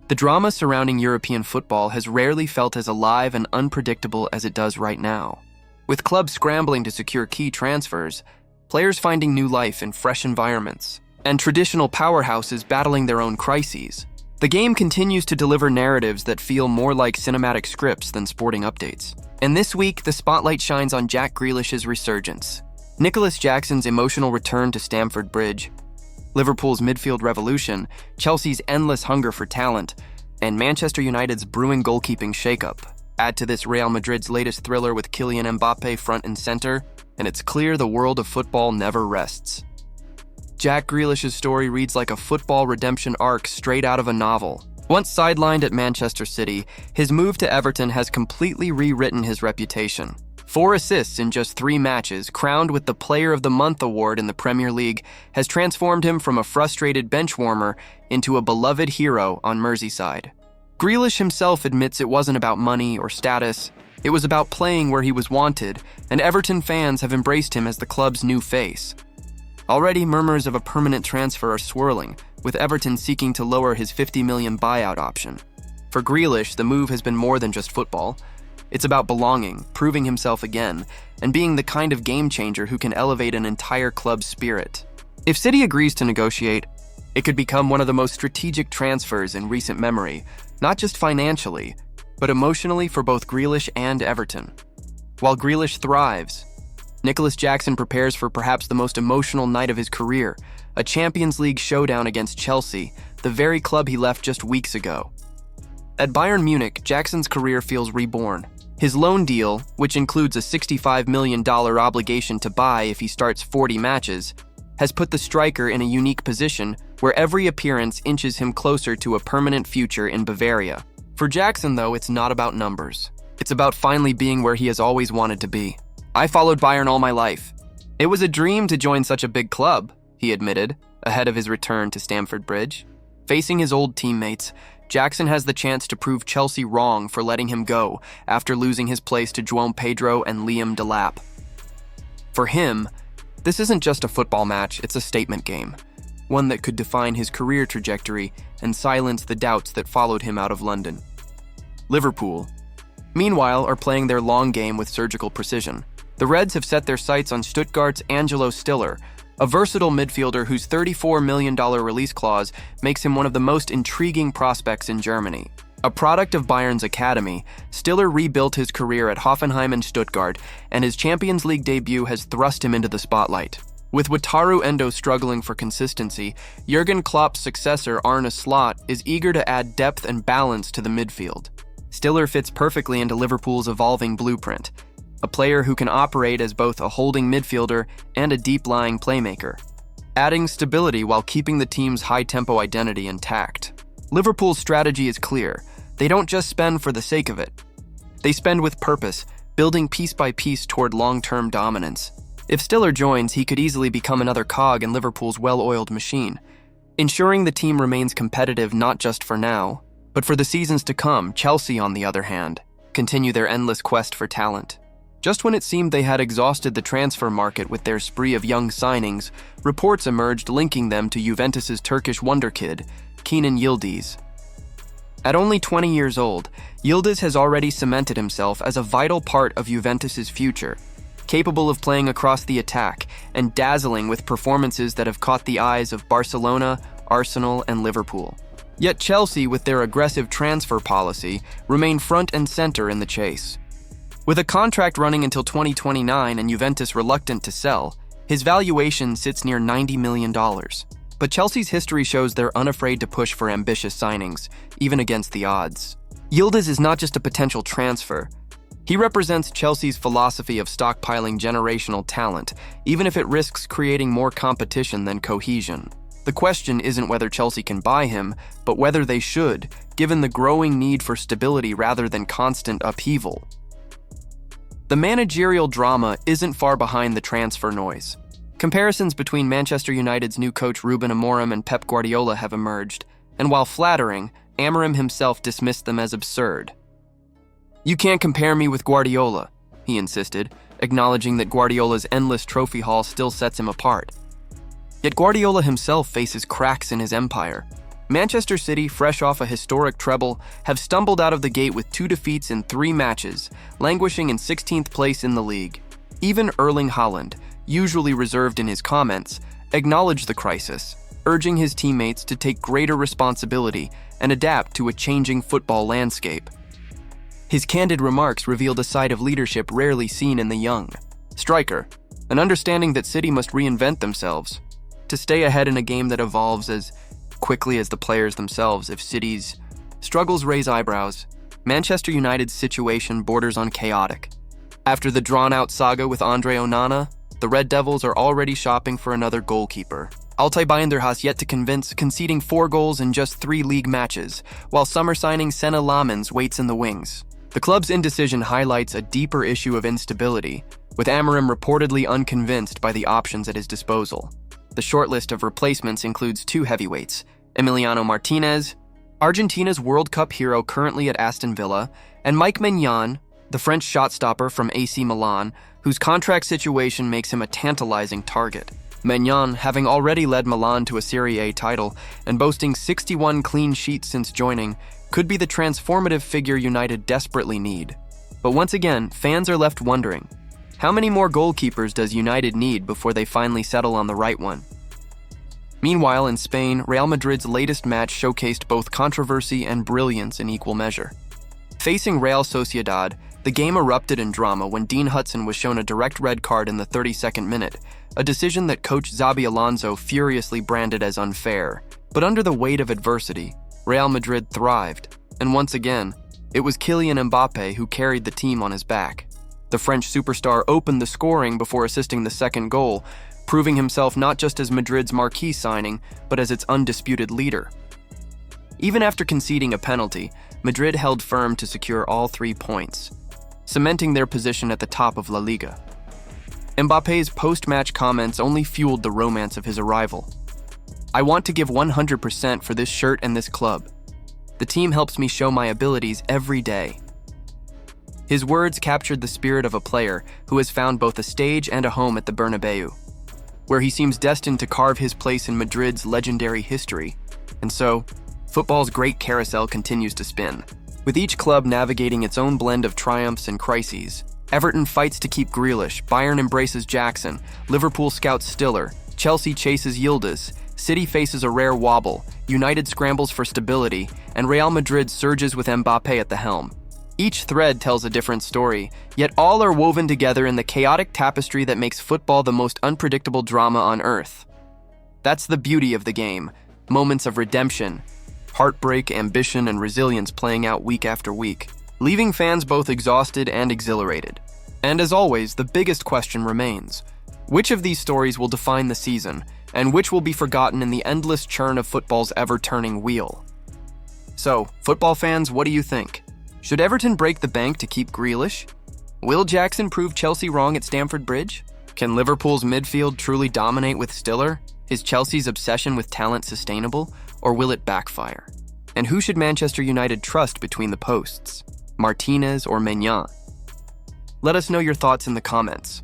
The drama surrounding European football has rarely felt as alive and unpredictable as it does right now. With clubs scrambling to secure key transfers, players finding new life in fresh environments, and traditional powerhouses battling their own crises, the game continues to deliver narratives that feel more like cinematic scripts than sporting updates. And this week, the spotlight shines on Jack Grealish's resurgence, Nicholas Jackson's emotional return to Stamford Bridge, Liverpool's midfield revolution, Chelsea's endless hunger for talent, and Manchester United's brewing goalkeeping shakeup. Add to this Real Madrid's latest thriller with Kylian Mbappé front and center, and it's clear the world of football never rests. Jack Grealish's story reads like a football redemption arc straight out of a novel. Once sidelined at Manchester City, his move to Everton has completely rewritten his reputation. 4 assists in just 3 matches, crowned with the Player of the Month award in the Premier League, has transformed him from a frustrated bench warmer into a beloved hero on Merseyside. Grealish himself admits it wasn't about money or status, it was about playing where he was wanted, and Everton fans have embraced him as the club's new face. Already, murmurs of a permanent transfer are swirling, with Everton seeking to lower his $50 million buyout option. For Grealish, the move has been more than just football. It's about belonging, proving himself again, and being the kind of game changer who can elevate an entire club's spirit. If City agrees to negotiate, it could become one of the most strategic transfers in recent memory, not just financially, but emotionally for both Grealish and Everton. While Grealish thrives, Nicholas Jackson prepares for perhaps the most emotional night of his career, a Champions League showdown against Chelsea, the very club he left just weeks ago. At Bayern Munich, Jackson's career feels reborn. His loan deal, which includes a $65 million obligation to buy if he starts 40 matches, has put the striker in a unique position where every appearance inches him closer to a permanent future in Bavaria. For Jackson, though, it's not about numbers. It's about finally being where he has always wanted to be. "I followed Bayern all my life. It was a dream to join such a big club," he admitted, ahead of his return to Stamford Bridge. Facing his old teammates, Jackson has the chance to prove Chelsea wrong for letting him go after losing his place to João Pedro and Liam Delap. For him, this isn't just a football match, it's a statement game, one that could define his career trajectory and silence the doubts that followed him out of London. Liverpool, meanwhile, are playing their long game with surgical precision. The Reds have set their sights on Stuttgart's Angelo Stiller, a versatile midfielder whose $34 million release clause makes him one of the most intriguing prospects in Germany. A product of Bayern's academy, Stiller rebuilt his career at Hoffenheim and Stuttgart, and his Champions League debut has thrust him into the spotlight. With Wataru Endo struggling for consistency, Jurgen Klopp's successor Arne Slot is eager to add depth and balance to the midfield. Stiller fits perfectly into Liverpool's evolving blueprint, a player who can operate as both a holding midfielder and a deep-lying playmaker, adding stability while keeping the team's high-tempo identity intact. Liverpool's strategy is clear. They don't just spend for the sake of it. They spend with purpose, building piece by piece toward long-term dominance. If Stiller joins, he could easily become another cog in Liverpool's well-oiled machine, ensuring the team remains competitive not just for now, but for the seasons to come. Chelsea, on the other hand, continue their endless quest for talent. Just when it seemed they had exhausted the transfer market with their spree of young signings, reports emerged linking them to Juventus's Turkish wonderkid, Kenan Yildiz. At only 20 years old, Yildiz has already cemented himself as a vital part of Juventus's future, capable of playing across the attack and dazzling with performances that have caught the eyes of Barcelona, Arsenal, and Liverpool. Yet Chelsea, with their aggressive transfer policy, remain front and center in the chase. With a contract running until 2029 and Juventus reluctant to sell, his valuation sits near $90 million. But Chelsea's history shows they're unafraid to push for ambitious signings, even against the odds. Yildiz is not just a potential transfer. He represents Chelsea's philosophy of stockpiling generational talent, even if it risks creating more competition than cohesion. The question isn't whether Chelsea can buy him, but whether they should, given the growing need for stability rather than constant upheaval. The managerial drama isn't far behind the transfer noise. Comparisons between Manchester United's new coach Ruben Amorim and Pep Guardiola have emerged, and while flattering, Amorim himself dismissed them as absurd. "You can't compare me with Guardiola," he insisted, acknowledging that Guardiola's endless trophy haul still sets him apart. Yet Guardiola himself faces cracks in his empire. Manchester City, fresh off a historic treble, have stumbled out of the gate with 2 defeats in 3 matches, languishing in 16th place in the league. Even Erling Haaland, usually reserved in his comments, acknowledged the crisis, urging his teammates to take greater responsibility and adapt to a changing football landscape. His candid remarks revealed a side of leadership rarely seen in the young striker, an understanding that City must reinvent themselves to stay ahead in a game that evolves as quickly as the players themselves. If City's struggles raise eyebrows, Manchester United's situation borders on chaotic. After the drawn-out saga with Andre Onana, the Red Devils are already shopping for another goalkeeper. Bayern has yet to convince, conceding 4 goals in just 3 league matches, while summer signing Senna Lamens waits in the wings. The club's indecision highlights a deeper issue of instability, with Amorim reportedly unconvinced by the options at his disposal. The shortlist of replacements includes 2 heavyweights, Emiliano Martinez, Argentina's World Cup hero currently at Aston Villa, and Mike Maignan, the French shot-stopper from AC Milan, whose contract situation makes him a tantalizing target. Maignan, having already led Milan to a Serie A title and boasting 61 clean sheets since joining, could be the transformative figure United desperately need. But once again, fans are left wondering, how many more goalkeepers does United need before they finally settle on the right one? Meanwhile, in Spain, Real Madrid's latest match showcased both controversy and brilliance in equal measure. Facing Real Sociedad, the game erupted in drama when Dean Hudson was shown a direct red card in the 32nd minute, a decision that coach Xabi Alonso furiously branded as unfair. But under the weight of adversity, Real Madrid thrived, and once again, it was Kylian Mbappé who carried the team on his back. The French superstar opened the scoring before assisting the second goal, proving himself not just as Madrid's marquee signing, but as its undisputed leader. Even after conceding a penalty, Madrid held firm to secure all 3 points, cementing their position at the top of La Liga. Mbappé's post-match comments only fueled the romance of his arrival. "I want to give 100% for this shirt and this club. The team helps me show my abilities every day." His words captured the spirit of a player who has found both a stage and a home at the Bernabeu, where he seems destined to carve his place in Madrid's legendary history. And so, football's great carousel continues to spin, with each club navigating its own blend of triumphs and crises. Everton fights to keep Grealish, Bayern embraces Jackson, Liverpool scouts Stiller, Chelsea chases Yildiz, City faces a rare wobble, United scrambles for stability, and Real Madrid surges with Mbappé at the helm. Each thread tells a different story, yet all are woven together in the chaotic tapestry that makes football the most unpredictable drama on earth. That's the beauty of the game, moments of redemption, heartbreak, ambition, and resilience playing out week after week, leaving fans both exhausted and exhilarated. And as always, the biggest question remains: which of these stories will define the season, and which will be forgotten in the endless churn of football's ever-turning wheel? So, football fans, what do you think? Should Everton break the bank to keep Grealish? Will Jackson prove Chelsea wrong at Stamford Bridge? Can Liverpool's midfield truly dominate with Stiller? Is Chelsea's obsession with talent sustainable, or will it backfire? And who should Manchester United trust between the posts, Martinez or Maignan? Let us know your thoughts in the comments.